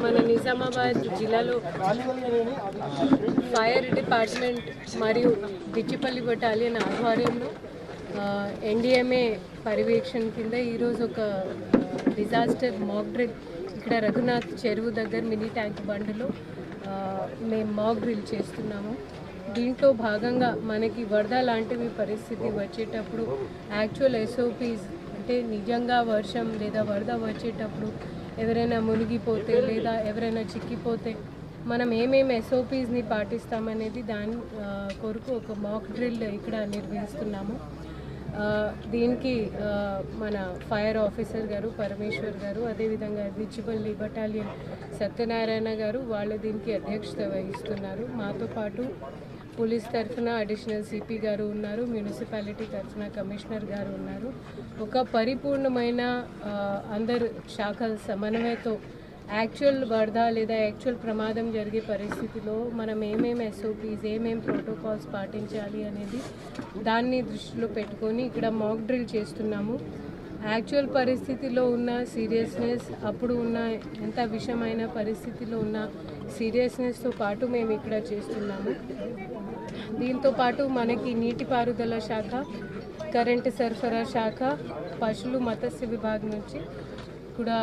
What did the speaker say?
మన నిజామాబాద్ జిల్లాలో fire department మరియు బిచ్చిపల్లి బటాలియన్ ఆధ్వర్యంలో ఎన్డీఎంఏ పర్యవేక్షణ కింద ఈరోజు ఒక డిజాస్టర్ మాక్ డ్రిల్ ఇక్కడ రఘునాథ్ చెరువు దగ్గర మినీ ట్యాంక్ బండ్లో మేము మాక్ డ్రిల్ చేస్తున్నాము. దీంట్లో భాగంగా మనకి వరద లాంటివి పరిస్థితి వచ్చేటప్పుడు యాక్చువల్ SOPs అంటే నిజంగా వర్షం లేదా వరద వచ్చేటప్పుడు ఎవరైనా మునిగిపోతే లేదా ఎవరైనా చిక్కిపోతే మనం ఏమేమి SOPsని పాటిస్తామనేది దాని కొరకు ఒక మాక్ డ్రిల్ ఇక్కడ నిర్వహిస్తున్నాము. దీనికి మన ఫైర్ ఆఫీసర్ గారు పరమేశ్వర్ గారు, అదేవిధంగా బిచ్చిపల్లి బటాలియన్ సత్యనారాయణ గారు వాళ్ళు దీనికి అధ్యక్షత వహిస్తున్నారు. మాతో పాటు పోలీస్ తరఫున అడిషనల్ CP గారు ఉన్నారు, మున్సిపాలిటీ తరఫున కమిషనర్ గారు ఉన్నారు. ఒక పరిపూర్ణమైన అందరు శాఖల సమన్వయంతో యాక్చువల్ వరద లేదా యాక్చువల్ ప్రమాదం జరిగే పరిస్థితిలో మనం ఏమేమి SOPs ఏమేమి ప్రోటోకాల్స్ పాటించాలి అనేది దాన్ని దృష్టిలో పెట్టుకొని ఇక్కడ మాక్ డ్రిల్ చేస్తున్నాము. యాక్చువల్ పరిస్థితిలో ఉన్న సీరియస్నెస్, అప్పుడు ఉన్న ఎంత విషమైన పరిస్థితిలో ఉన్న సీరియస్నెస్తో పాటు మేము ఇక్కడ చేస్తున్నాము. దీంతో పాటు మనకి నీటిపారుదల శాఖ, కరెంటు సరఫరా శాఖ, పశువులు మత్స్య విభాగం నుంచి కూడా